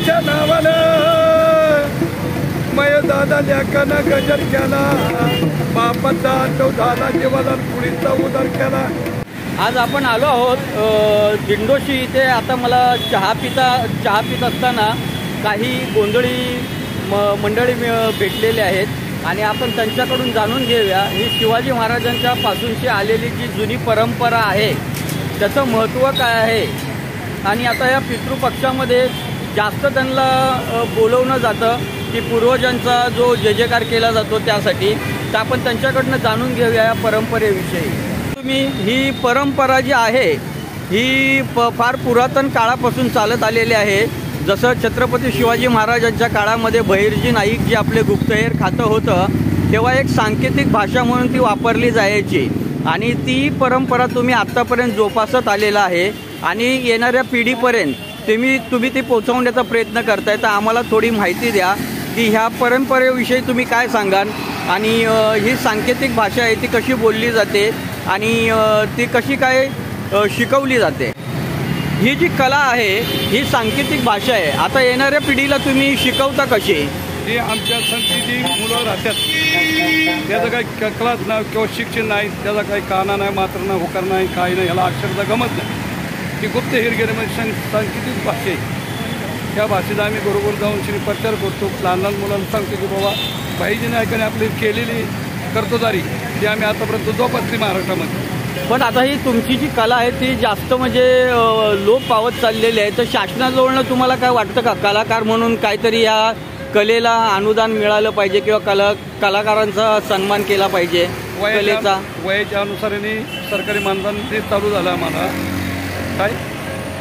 महाराजांच्या नावानं मय दादा लेकानं गजर केला, बापाचा आठव झाला जीवाला पुढीचा उदार केला. आज आपण आलो आहोत दिंडोशी इथे. आता मला चहा पित असताना काही गोंधळी मंडळी भेटलेले आहेत आणि आपण त्यांच्याकडून जाणून घेऊया ही शिवाजी महाराजांच्या पासूनची आलेली जी जुनी परंपरा आहे त्याचं महत्त्व काय आहे. आणि आता या पितृपक्षामध्ये जास्त त्यांना बोलवलं जातं की पूर्वजांचा जो जय जयकार केला जातो त्यासाठी. तर आपण त्यांच्याकडनं जाणून घेऊया या परंपरेविषयी. तुम्ही ही परंपरा जी आहे ही फार पुरातन काळापासून चालत आलेली आहे. जसं छत्रपती शिवाजी महाराजांच्या काळामध्ये बहिर्जी नाईक जे आपले गुप्तहेर खातं होतं तेव्हा एक सांकेतिक भाषा म्हणून ती वापरली जायची आणि ती परंपरा तुम्ही आत्तापर्यंत जोपासत आलेला आहे आणि येणाऱ्या पिढीपर्यंत तुम्ही ती पोहोचवण्याचा प्रयत्न करताय. तर आम्हाला थोडी माहिती द्या की ह्या परंपरेविषयी तुम्ही काय सांगाल आणि ही सांकेतिक भाषा आहे ती कशी बोलली जाते आणि ती कशी काय शिकवली जाते. ही जी कला आहे ही सांकेतिक भाषा आहे. आता येणाऱ्या पिढीला तुम्ही शिकवता कशी. ही आमच्या संस्कृती मुलं राहतात त्याचं काही कलाच नाही किंवा शिक्षण नाही, त्याचा काही काना नाही, मात्र नाही, होकार नाही, काही नाही, ह्याला अक्षरशः गमत नाही. ती गुप्त हिरगिरीमध्ये सांकेतिक भाषा आहे. त्या भाषेचा आम्ही बरोबर जाऊन श्री प्रचार करतो. लहान लहान मुलांना सांगतो की बाबा भाईजी नायकाने आपली केलेली कर्तुदारी ती आम्ही आतापर्यंत जोपासली महाराष्ट्रामध्ये. पण आता ही तुमची जी कला आहे ती जास्त म्हणजे लोप पावत चाललेली आहे. तर शासनाजवळनं तुम्हाला काय वाटतं का कलाकार म्हणून काहीतरी या कलेला अनुदान मिळालं पाहिजे किंवा कलाकारांचा सन्मान केला पाहिजे. वयाच्या अनुसाराने सरकारी मानधन ते चालू झालं आम्हाला. काय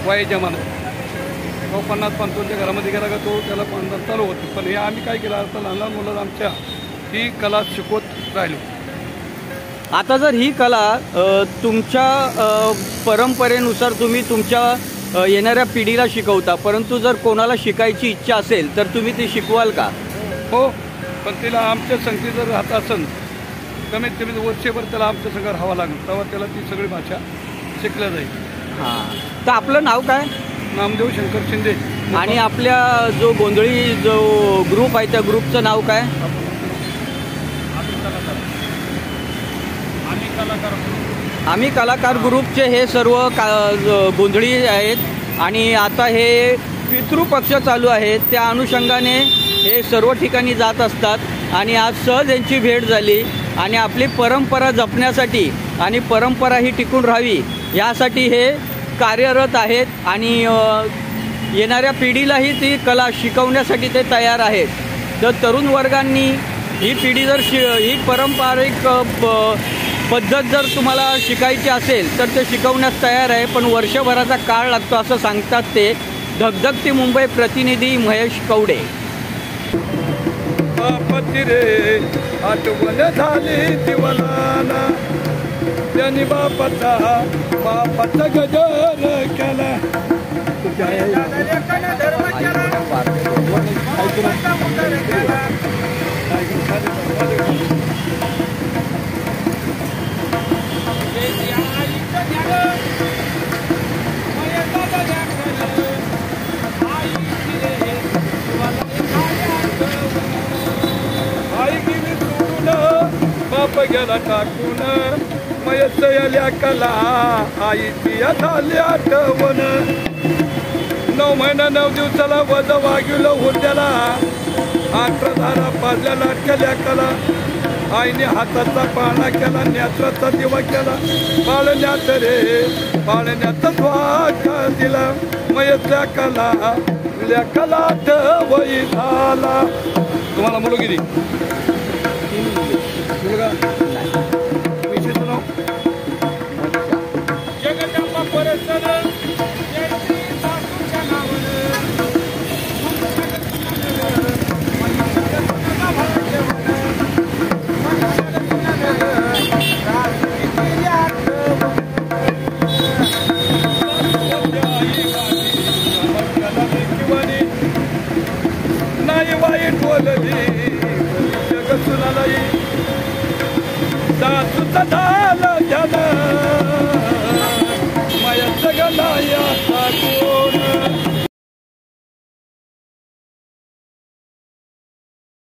वयाच्या मानाने 50-55 घरामध्ये गेला का तो त्याला मानधन चालू होतं. पण हे आम्ही काय केलं आता लहान लहान मुलं आमच्या ही कला शिकवत राहिलो. आता जर ही कला तुमच्या परंपरेनुसार तुम्ही तुमच्या येणाऱ्या पिढीला शिकवता, परंतु जर कोणाला शिकायची इच्छा असेल तर तुम्ही ती शिकवाल का. हो, पण तिला आमच्या संगती जर राहत असेल कमीत कमी वर्षभर त्याला आमच्या संघ राहावं लागेल तेव्हा त्याला ती सगळी भाषा शिकल्या जाईल. हां, तर आपलं नाव काय. नामदेव शंकर शिंदे. आणि आपल्या जो गोंधळी जो ग्रुप आहे त्या ग्रुपचं नाव काय. आम्ही कलाकार ग्रुपचे हे सर्व गोंधळी आहेत आणि आता हे पितृपक्ष चालू आहे त्या अनुषंगाने हे सर्व ठिकाणी जात असतात आणि आज सहज यांची भेट झाली आणि आपली परंपरा जपण्यासाठी आणि परंपरा ही टिकून राहावी यासाठी हे कार्यरत आहेत आणि येणाऱ्या पिढीलाही ती कला शिकवण्यासाठी ते तयार आहेत. तर तरुण वर्गांनी ही पिढी जर ही पारंपरिक पद्धत जर तुम्हाला शिकायची असेल तर ते शिकवण्यास तयार आहे, पण वर्षभराचा काळ लागतो असं सांगतात ते धगधगती मुंबई प्रतिनिधी महेश कवडे. बापाची रे आठवण झाली दिवाला त्यांनी बापाचा गजर केला. बाप गेला टाकून मयसल्या कला आईची झाली आठवण. 9 महिना 9 दिवसाला वज वागिवलं हुंड्याला 18 धारा पाजल्या लाटक्याल्या कला. आईने हाताचा पाळणा केला, नेत्राचा दिवा केला, पाळण्यात रे पाळण्याचा ध्वाक दिला. मयसल्या कला वही झाला. तुम्हाला मुलगी मुलगा विषयचं नाव जगदंबा परसन नाही वाईट बोलली जग सुनालाई सासूचा झाला झाला